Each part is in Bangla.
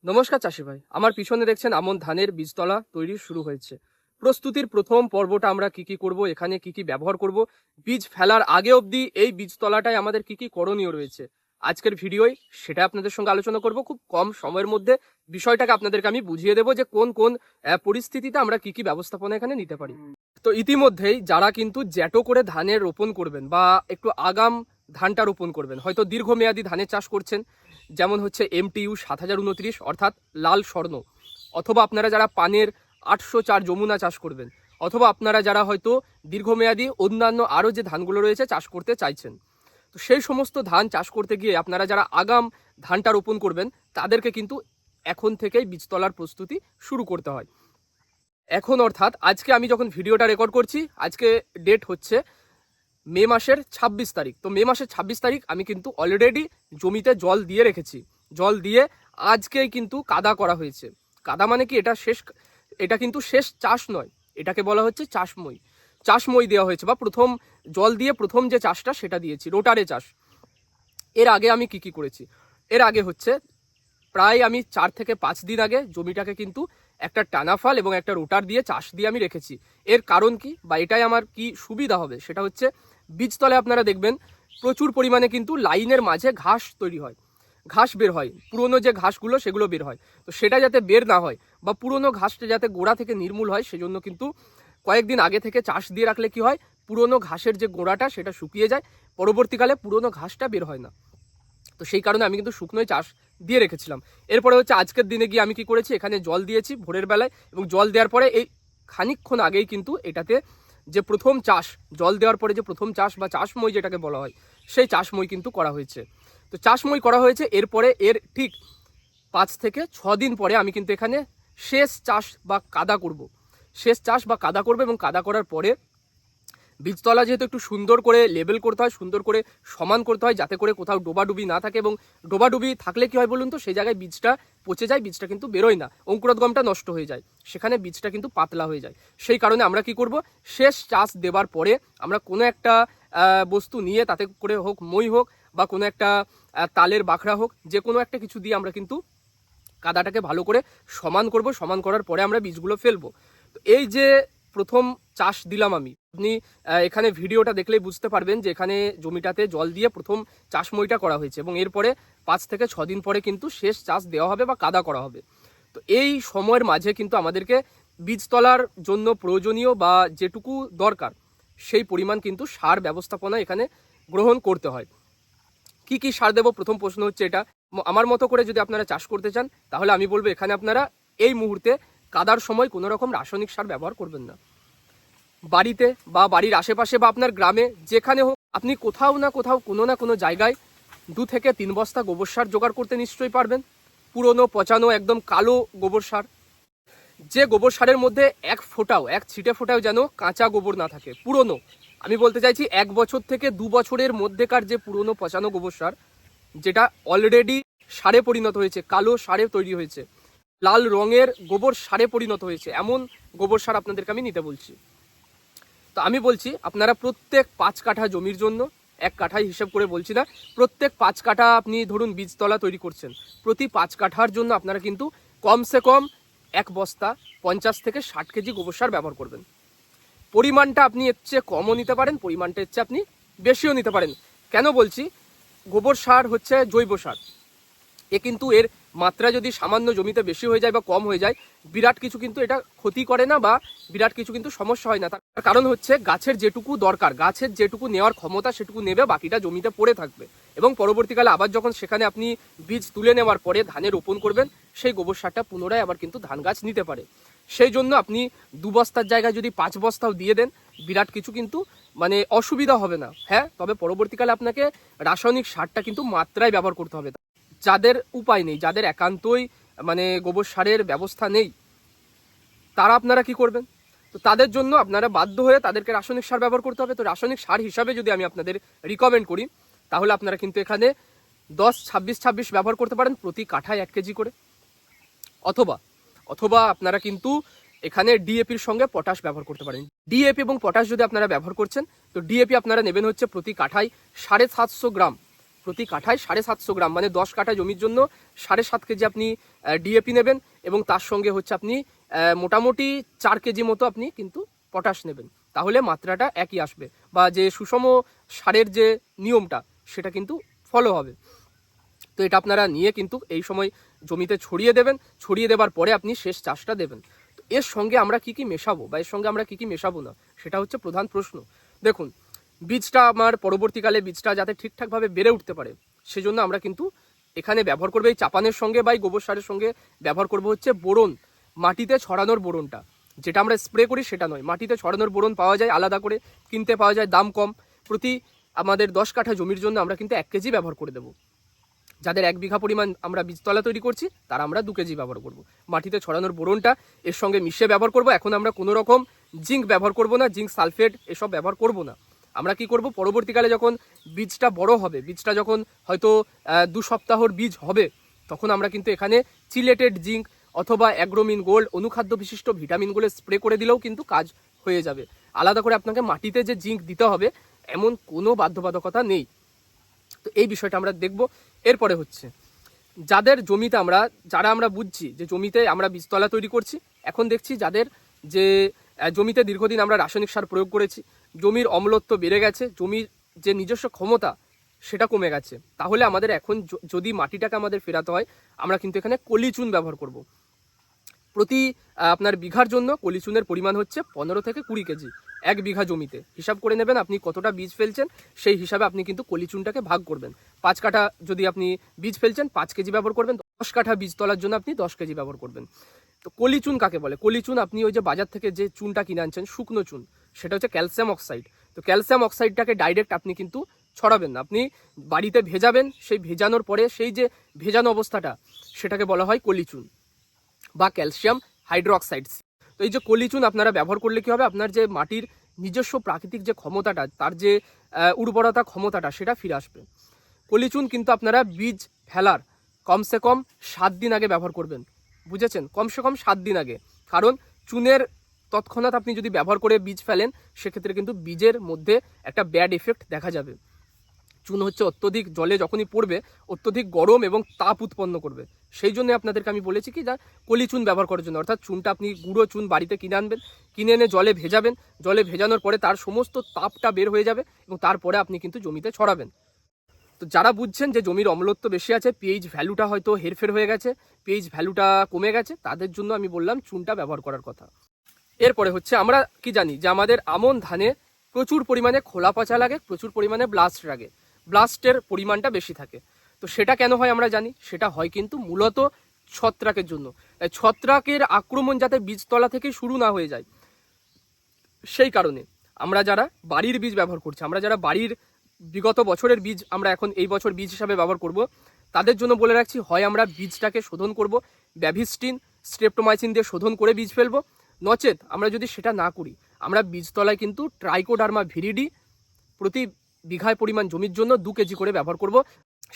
নমস্কার চাষি ভাই, আমার পিছনে দেখছেন আমন ধানের বীজতলা তৈরি শুরু হয়েছে। প্রস্তুতির প্রথম পর্বটা আমরা কি কি করব, এখানে কি কি ব্যবহার করব, বীজ ফেলার আগে অবধি এই বীজতলাটায় আমাদের কি কি করণীয় রয়েছে, আজকের ভিডিওয় সেটা আপনাদের সঙ্গে আলোচনা করব। খুব কম সময়ের মধ্যে বিষয়টাকে আপনাদেরকে আমি বুঝিয়ে দেবো যে কোন কোন পরিস্থিতিতে আমরা কি কি ব্যবস্থাপনা এখানে নিতে পারি। তো ইতিমধ্যেই যারা কিন্তু জ্যাটো করে ধানের রোপণ করবেন বা একটু আগাম ধানটা রোপণ করবেন, হয়তো দীর্ঘমেয়াদী ধানের চাষ করছেন, যেমন হচ্ছে MTU 7029 অর্থাৎ লাল স্বর্ণ, অথবা আপনারা যারা পানের 804 যমুনা চাষ করবেন, অথবা আপনারা যারা হয়তো দীর্ঘমেয়াদী অন্যান্য আরও যে ধানগুলো রয়েছে চাষ করতে চাইছেন, তো সেই সমস্ত ধান চাষ করতে গিয়ে আপনারা যারা আগাম ধানটা রোপণ করবেন তাদেরকে কিন্তু এখন থেকেই বীজতলার প্রস্তুতি শুরু করতে হয়। এখন অর্থাৎ আজকে আমি যখন ভিডিওটা রেকর্ড করছি, আজকে ডেট হচ্ছে মে মাসের 26 তারিখ। তো মে মাসের 26 তারিখ আমি কিন্তু অলরেডি জমিতে জল দিয়ে রেখেছি। জল দিয়ে আজকেই কিন্তু কাদা করা হয়েছে। কাদা মানে কি, এটা কিন্তু শেষ চাষ নয়, এটাকে বলা হচ্ছে চাষমই দেওয়া হয়েছে, বা প্রথম জল দিয়ে প্রথম যে চাষটা সেটা দিয়েছি, রোটারে চাষ। এর আগে আমি কি করেছি, এর আগে হচ্ছে প্রায় আমি 4 থেকে 5 দিন আগে জমিটাকে কিন্তু একটা টানাফাল এবং একটা রোটার দিয়ে চাষ দিয়ে আমি রেখেছি। এর কারণ কি, বা এটাই আমার কি সুবিধা হবে, সেটা হচ্ছে বীজতলায় আপনারা দেখবেন প্রচুর পরিমাণে কিন্তু লাইনের মাঝে ঘাস তৈরি হয়, ঘাস বের হয়, পুরনো যে ঘাসগুলো সেগুলো বের হয়। তো সেটা যাতে বের না হয় বা পুরনো ঘাসটা যাতে গোড়া থেকে নির্মূল হয়, সেজন্য কিন্তু কয়েকদিন আগে থেকে চাষ দিয়ে রাখলে কি হয়, পুরনো ঘাসের যে গোড়াটা সেটা শুকিয়ে যায়, পরবর্তীকালে পুরনো ঘাসটা বের হয় না। তো সেই কারণে আমি কিন্তু শুকনোই চাষ দিয়ে রেখেছিলাম। এরপরে হচ্ছে আজকের দিনে গিয়ে আমি কি করেছি, এখানে জল দিয়েছি ভোরের বেলায়, এবং জল দেওয়ার পরে এই খানিকক্ষণ আগেই কিন্তু এটাতে যে প্রথম চাষ, জল দেওয়ার পরে যে প্রথম চাষ বা চাষময় যেটাকে বলা হয়, সেই চাষময় কিন্তু করা হয়েছে। তো চাষময় করা হয়েছে, এরপরে এর ঠিক 5 থেকে 6 দিন পরে আমি কিন্তু এখানে শেষ চাষ বা কাদা করব, এবং কাদা করার পরে বীজতলা যেহেতু একটু সুন্দর করে লেবেল করতে হয়, সুন্দর করে সমান করতে হয়, যাতে করে কোথাও ডোবাডুবি না থাকে, এবং ডোবাডুবি থাকলে কি হয় বলুন তো, সেই জায়গায় বীজটা পচে যায়, বীজটা কিন্তু বেরোয় না, অঙ্কুরোদ্গমটা নষ্ট হয়ে যায়, সেখানে বীজটা কিন্তু পাতলা হয়ে যায়। সেই কারণে আমরা কি করব, শেষ চাষ দেবার পরে আমরা কোনো একটা বস্তু নিয়ে, তাতে করে হোক মই হোক বা কোনো একটা তালের বাখড়া হোক, যে কোনো একটা কিছু দিয়ে আমরা কিন্তু কাদাটাকে ভালো করে সমান করব। সমান করার পরে আমরা বীজগুলো ফেলবো। তো এই যে প্রথম চাষ দিলাম আমি, আপনি এখানে ভিডিওটা দেখলেই বুঝতে পারবেন যে এখানে জমিটাতে জল দিয়ে প্রথম চাষমইটা করা হয়েছে, এবং এরপরে 5 থেকে 6 দিন পরে কিন্তু শেষ চাষ দেওয়া হবে বা কাদা করা হবে। তো এই সময়ের মাঝে কিন্তু আমাদেরকে বীজতলার জন্য প্রয়োজনীয় বা যেটুকু দরকার সেই পরিমাণ কিন্তু সার ব্যবস্থাপনা এখানে গ্রহণ করতে হয়। কি কি সার দেবো, প্রথম প্রশ্ন হচ্ছে এটা। আমার মতো করে যদি আপনারা চাষ করতে চান, তাহলে আমি বলবো এখানে আপনারা এই মুহূর্তে কাদার সময় কোনো রকম রাসায়নিক সার ব্যবহার করবেন না। বাড়িতে বা বাড়ির আশেপাশে বা আপনার গ্রামে যেখানে হোক, আপনি কোথাও না কোথাও কোনো না কোনো জায়গায় 2 থেকে 3 বস্তা গোবর সার জোগাড় করতে নিশ্চয়ই পারবেন। পুরনো পচানো একদম কালো গোবর সার, যে গোবর সারের মধ্যে এক ছিটে ফোঁটাও যেন কাঁচা গোবর না থাকে, পুরনো, আমি বলতে চাইছি 1 বছর থেকে 2 বছরের মধ্যেকার যে পুরনো পচানো গোবর সার, যেটা অলরেডি সারে পরিণত হয়েছে, কালো সারে তৈরি হয়েছে, লাল রঙের গোবর সারে পরিণত হয়েছে, এমন গোবর সার আপনাদেরকে আমি নিতে বলছি। তো আমি বলছি আপনারা প্রত্যেক 5 কাঠা জমির জন্য, 1 কাঠায় হিসেব করে বলছি না, প্রত্যেক 5 কাঠা আপনি ধরুন বীজতলা তৈরি করছেন, প্রতি 5 কাঠার জন্য আপনারা কিন্তু কমসে কম 1 বস্তা 50 থেকে 60 কেজি গোবর সার ব্যবহার করবেন। পরিমাণটা আপনি এর চেয়ে কমও নিতে পারেন, পরিমাণটা এর চেয়ে আপনি বেশিও নিতে পারেন। কেন বলছি, গোবর সার হচ্ছে জৈব সার, কিন্তু এর মাত্রা যদি সামান্য জমিতে বেশি হয়ে যায় বা কম হয়ে যায়, বিরাট কিছু কিন্তু এটা ক্ষতি করে না, বা বিরাট কিছু কিন্তু সমস্যা হয় না। তার কারণ হচ্ছে গাছের যেটুকু দরকার, গাছের যেটুকু নেওয়ার ক্ষমতা সেটুকু নেবে, বাকিটা জমিতে পড়ে থাকবে, এবং পরবর্তীকালে আবার যখন সেখানে আপনি বীজ তুলে নেওয়ার পরে ধানে রোপণ করবেন, সেই গোবর সারটা পুনরায় আবার কিন্তু ধান গাছ নিতে পারে। সেই জন্য আপনি 2 বস্তার জায়গায় যদি 5 বস্তাও দিয়ে দেন, বিরাট কিছু কিন্তু মানে অসুবিধা হবে না। হ্যাঁ, তবে পরবর্তীকালে আপনাকে রাসায়নিক সারটা কিন্তু মাত্রায় ব্যবহার করতে হবে। যাদের উপায় নেই, যাদের একান্তই মানে গোবর সারের ব্যবস্থা নেই, তারা আপনারা কি করবেন, তো তাদের জন্য আপনারা বাধ্য হয়ে তাদেরকে রাসায়নিক সার ব্যবহার করতে হবে। তো রাসায়নিক সার হিসাবে যদি আমি আপনাদের রিকমেন্ড করি, তাহলে আপনারা কিন্তু এখানে 10-26-26 ব্যবহার করতে পারেন, প্রতি কাঠায় 1 কেজি করে, অথবা আপনারা কিন্তু এখানে ডিএপির সঙ্গে পটাশ ব্যবহার করতে পারেন। ডিএপি এবং পটাশ যদি আপনারা ব্যবহার করছেন, তো ডিএপি আপনারা নেবেন হচ্ছে প্রতি কাঠায় 750 গ্রাম, প্রতি কাঠায় 750 গ্রাম, মানে 10 কাঠা জমির জন্য 7.5 কেজি আপনি ডিএপি নেবেন, এবং তার সঙ্গে হচ্ছে আপনি মোটামুটি 4 কেজি মতো আপনি কিন্তু পটাশ নেবেন। তাহলে মাত্রাটা একই আসবে, বা যে সুষম সারের যে নিয়মটা সেটা কিন্তু ফলো হবে। তো এটা আপনারা নিয়ে কিন্তু এই সময় জমিতে ছড়িয়ে দেবেন। ছড়িয়ে দেবার পরে আপনি শেষ চাষটা দেবেন। তো এর সঙ্গে আমরা কি কি মেশাবো, বা এর সঙ্গে আমরা কি কি মেশাবো না, সেটা হচ্ছে প্রধান প্রশ্ন। দেখুন, বীজটা আমার পরবর্তীকালে বীজটা যাতে ঠিকঠাকভাবে বেড়ে উঠতে পারে, সেজন্য আমরা কিন্তু এখানে ব্যবহার করবো এই চাপানের সঙ্গে বা এই গোবর সারের সঙ্গে ব্যবহার করবো হচ্ছে বোরন, মাটিতে ছড়ানোর বোরনটা। যেটা আমরা স্প্রে করি সেটা নয়, মাটিতে ছড়ানোর বোরন পাওয়া যায় আলাদা করে, কিনতে পাওয়া যায়, দাম কম। প্রতি আমাদের 10 কাঠা জমির জন্য আমরা কিন্তু 1 কেজি ব্যবহার করে দেবো। যাদের 1 বিঘা পরিমাণ আমরা বীজতলা তৈরি করছি তারা আমরা 2 কেজি ব্যবহার করব। মাটিতে ছড়ানোর বোরনটা এর সঙ্গে মিশিয়ে ব্যবহার করব। এখন আমরা কোনো রকম জিঙ্ক ব্যবহার করব না, জিঙ্ক সালফেট এসব ব্যবহার করব না। আমরা কি করব, পরবর্তীকালে যখন বীজটা বড় হবে, বীজটা যখন হয়তো 2 সপ্তাহর বীজ হবে, তখন আমরা কিন্তু এখানে চিলেটেড জিঙ্ক অথবা অ্যাগ্রোমিন গোল্ড অনুখাদ্য বিশিষ্ট ভিটামিনগুলো স্প্রে করে দিলেও কিন্তু কাজ হয়ে যাবে। আলাদা করে আপনাকে মাটিতে যে জিঙ্ক দিতে হবে এমন কোনো বাধ্যবাধকতা নেই। তো এই বিষয়টা আমরা দেখব। এরপরে হচ্ছে যাদের জমিতে যারা আমরা বুঝছি যে জমিতে আমরা বীজতলা তৈরি করছি, এখন দেখছি যাদের যে জমিতে দীর্ঘদিন আমরা রাসায়নিক সার প্রয়োগ করেছি, জমির অম্লত্ব বেড়ে গেছে, জমির যে নিজস্ব ক্ষমতা সেটা কমে গেছে, তাহলে আমাদের এখন যদি মাটিটাকে আমাদের ফেরাতে হয়, আমরা কিন্তু এখানে কলিচুন ব্যবহার করব। প্রতি আপনার বিঘার জন্য কলিচুনের পরিমাণ হচ্ছে 15 থেকে 20 কেজি। 1 বিঘা জমিতে হিসাব করে নেবেন আপনি কতটা বীজ ফেলছেন, সেই হিসাবে আপনি কিন্তু কলিচুনটাকে ভাগ করবেন। 5 কাঠা যদি আপনি বীজ ফেলছেন 5 কেজি ব্যবহার করবেন, 10 কাঠা বীজ তলার জন্য আপনি 10 কেজি ব্যবহার করবেন। তো কলিচুন কাকে বলে? কলিচুন আপনি ওই যে বাজার থেকে যে চুনটা কিনে আনছেন, শুকনো চুন, সেটা হচ্ছে ক্যালসিয়াম অক্সাইড। তো ক্যালসিয়াম অক্সাইডটাকে ডাইরেক্ট আপনি কিন্তু ছড়াবেন না, আপনি বাড়িতে ভেজাবেন। সেই ভেজানোর পরে সেই যে ভেজানো অবস্থাটা, সেটাকে বলা হয় কলিচুন বা ক্যালসিয়াম হাইড্রোক্সাইড। তো এই যে কলিচুন আপনারা ব্যবহার করলে কি হবে, আপনার যে মাটির নিজস্ব প্রাকৃতিক যে ক্ষমতাটা, তার যে উর্বরতা ক্ষমতাটা, সেটা ফিরে আসবে। কলিচুন কিন্তু আপনারা বীজ ফেলার কমসে কম 7 দিন আগে ব্যবহার করবেন, বুঝেছেন? কমসে কম 7 দিন আগে। কারণ চুনের তৎক্ষণাৎ আপনি যদি ব্যবহার করে বীজ ফেলেন, সেক্ষেত্রে কিন্তু বীজের মধ্যে একটা ব্যাড এফেক্ট দেখা যাবে। চুন হচ্ছে অত্যধিক জলে যখনই পড়বে অত্যধিক গরম এবং তাপ উৎপন্ন করবে। সেই জন্য আপনাদেরকে আমি বলেছি কি যা কলি চুন ব্যবহার করার জন্য, অর্থাৎ চুনটা আপনি গুঁড়ো চুন বাড়িতে কিনে আনবেন, কিনে এনে জলে ভেজাবেন। জলে ভেজানোর পরে তার সমস্ত তাপটা বের হয়ে যাবে এবং তারপরে আপনি কিন্তু জমিতে ছড়াবেন। তো যারা বুঝছেন যে জমির অম্লত্ব বেশি আছে, পিএইচ ভ্যালুটা হয়তো হেরফের হয়ে গেছে, পিএইচ ভ্যালুটা কমে গেছে, তাদের জন্য আমি বললাম চুনটা ব্যবহার করার কথা। এরপরে হচ্ছে আমরা কি জানি যে আমাদের আমন ধানে প্রচুর পরিমাণে খোলা পচা লাগে, প্রচুর পরিমাণে ব্লাস্ট লাগে, ব্লাস্টের পরিমাণটা বেশি থাকে। তো সেটা কেন হয় আমরা জানি, সেটা হয় কিন্তু মূলত ছত্রাকের জন্য। ছত্রাকের আক্রমণ যাতে বীজতলা থেকে শুরু না হয়ে যায়, সেই কারণে আমরা যারা বাড়ির বীজ ব্যবহার করছি, আমরা যারা বাড়ির বিগত বছরের বীজ আমরা এখন এই বছর বীজ হিসাবে ব্যবহার করব, তাদের জন্য বলে রাখছি, হয় আমরা বীজটাকে শোধন করব, ব্যাভিস্টিন স্ট্রেপ্টোমাইসিন দিয়ে শোধন করে বীজ ফেলবো, নচেত আমরা যদি সেটা না করি, আমরা বীজতলায় কিন্তু ট্রাইকোডার্মা ভিরিডি প্রতি বিঘায় পরিমাণ জমির জন্য 2 কেজি করে ব্যবহার করব।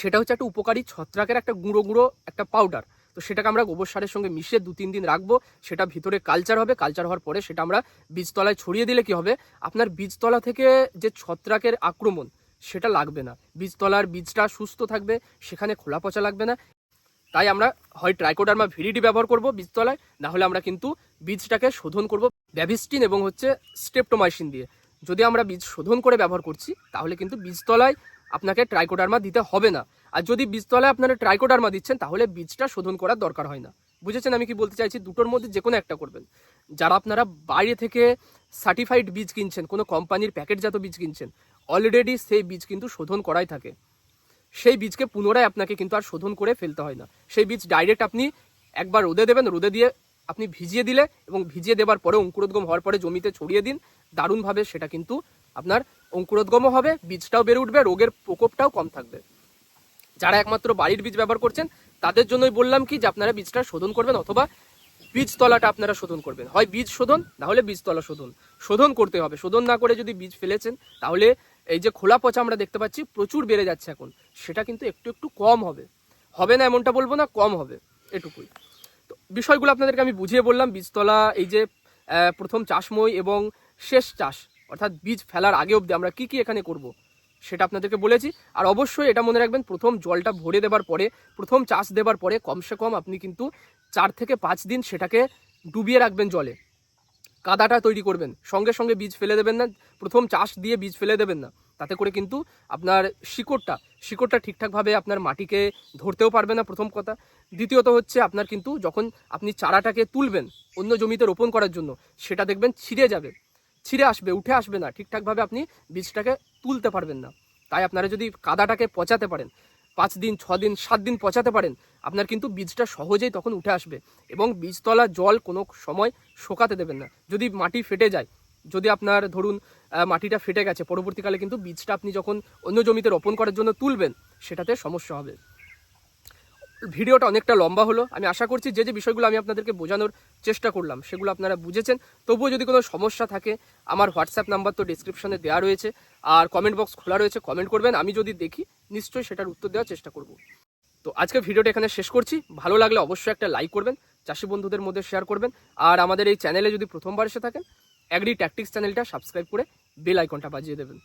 সেটা হচ্ছে একটা উপকারী ছত্রাকের একটা গুঁড়ো গুঁড়ো একটা পাউডার। তো সেটাকে আমরা গোবর সারের সঙ্গে মিশিয়ে 2-3 দিন রাখবো, সেটা ভিতরে কালচার হবে। কালচার হওয়ার পরে সেটা আমরা বীজতলায় ছড়িয়ে দিলে কি হবে, আপনার বীজতলা থেকে যে ছত্রাকের আক্রমণ সেটা লাগবে না, বীজতলার বীজটা সুস্থ থাকবে, সেখানে খোলা পচা লাগবে না। তাই আমরা হয় ট্রাইকোডার্মা ভিরিডি ব্যবহার করব বীজতলায়, না হলে আমরা কিন্তু বীজটাকে শোধন করব ব্যাভিস্টিন এবং হচ্ছে স্ট্রেপ্টোমাইসিন দিয়ে। যদি আমরা বীজ শোধন করে ব্যবহার করছি, তাহলে কিন্তু বীজতলায় আপনাকে ট্রাইকোডার্মা দিতে হবে না। আর যদি বীজতলায় আপনারা ট্রাইকোডার্মা দিচ্ছেন, তাহলে বীজটা শোধন করার দরকার হয় না। বুঝেছেন আমি কি বলতে চাইছি? দুটোর মধ্যে যে কোনো একটা করবেন। যারা আপনারা বাইরে থেকে সার্টিফাইড বীজ কিনছেন, কোনো কোম্পানির প্যাকেটজাত বীজ কিনছেন, অলরেডি সেই বীজ কিন্তু শোধন করাই থাকে। সেই বীজকে পুনরায় আপনাকে কিন্তু আর শোধন করে ফেলতে হয় না। সেই বীজ ডাইরেক্ট আপনি একবার রোদে দেবেন, রোদে দিয়ে আপনি ভিজিয়ে দিলে এবং ভিজিয়ে দেওয়ার পরে অঙ্কুরোদ্গম হওয়ার পরে জমিতে ছড়িয়ে দিন, দারুণভাবে সেটা কিন্তু আপনার অঙ্কুরোদ্গমও হবে, বীজটাও বেড়ে উঠবে, রোগের প্রকোপটাও কম থাকবে। যারা একমাত্র বাড়ির বীজ ব্যবহার করছেন, তাদের জন্যই বললাম কি যে আপনারা বীজটা শোধন করবেন, অথবা বীজতলাটা আপনারা শোধন করবেন। হয় বীজ শোধন, না হলে বীজতলা শোধন। শোধন করতে হবে। শোধন না করে যদি বীজ ফেলেছেন, তাহলে এই যে খোলা পচা আমরা দেখতে পাচ্ছি প্রচুর বেড়ে যাচ্ছে এখন, সেটা কিন্তু একটু একটু কম হবে। হবে না এমনটা বলবো না, কম হবে, এটুকুই। তো বিষয়গুলো আপনাদেরকে আমি বুঝিয়ে বললাম। বীজতলা এই যে প্রথম চাষময় এবং শেষ চাষ, অর্থাৎ বীজ ফেলার আগে অবধি আমরা কি কি এখানে করব, সেটা আপনাদেরকে বলেছি। আর অবশ্যই এটা মনে রাখবেন, প্রথম জলটা ভরে দেবার পরে, প্রথম চাষ দেবার পরে কমসে কম আপনি কিন্তু 4 থেকে 5 দিন সেটাকে ডুবিয়ে রাখবেন জলে। কাদাটা তৈরি করবেন, সঙ্গে সঙ্গে বীজ ফেলে দেবেন না, প্রথম চাষ দিয়ে বীজ ফেলে দেবেন না। তাতে করে কিন্তু আপনার শিকড়টা ঠিকঠাকভাবে আপনার মাটিকে ধরতেও পারবে না, প্রথম কথা। দ্বিতীয়ত হচ্ছে আপনার কিন্তু যখন আপনি চারাটাকে তুলবেন অন্য জমিতে রোপণ করার জন্য, সেটা দেখবেন ছিঁড়ে আসবে, উঠে আসবে না, ঠিকঠাকভাবে আপনি বীজটাকে তুলতে পারবেন না। তাই আপনারা যদি কাদাটাকে পচাতে পারেন, 5 দিন 6 দিন 7 দিন পচাতে পারেন, আপনার কিন্তু বীজটা সহজেই তখন উঠে আসবে। এবং বীজতলা জল কোনো সময় শোকাতে দেবেন না। যদি মাটি ফেটে যায়, যদি আপনার ধরুন মাটিটা ফেটে গেছে, পরবর্তীকালে কিন্তু বীজটা আপনি যখন অন্য জমিতে রোপণ করার জন্য তুলবেন, সেটাতে সমস্যা হবে। ভিডিওটা অনেকটা লম্বা হলো, আমি আশা করছি যে বিষয়গুলো আমি আপনাদেরকে বোঝানোর চেষ্টা করলাম সেগুলো আপনারা বুঝেছেন। তবুও যদি কোনো সমস্যা থাকে, আমার হোয়াটসঅ্যাপ নাম্বার তো ডিসক্রিপশনে দেওয়া রয়েছে, আর কমেন্ট বক্স খোলা রয়েছে, কমেন্ট করবেন। আমি যদি দেখি নিশ্চয়ই সেটার উত্তর দেওয়ার চেষ্টা করব। তো আজকে ভিডিওটা এখানে শেষ করছি। ভালো লাগলে অবশ্যই একটা লাইক করবেন, চাষি বন্ধুদের মধ্যে শেয়ার করবেন, আর আমাদের এই চ্যানেলে যদি প্রথমবার এসে থাকেন, অ্যাগ্রি ট্যাকটিক্স চ্যানেলটা সাবস্ক্রাইব করে বেল আইকনটা বাজিয়ে দেবেন।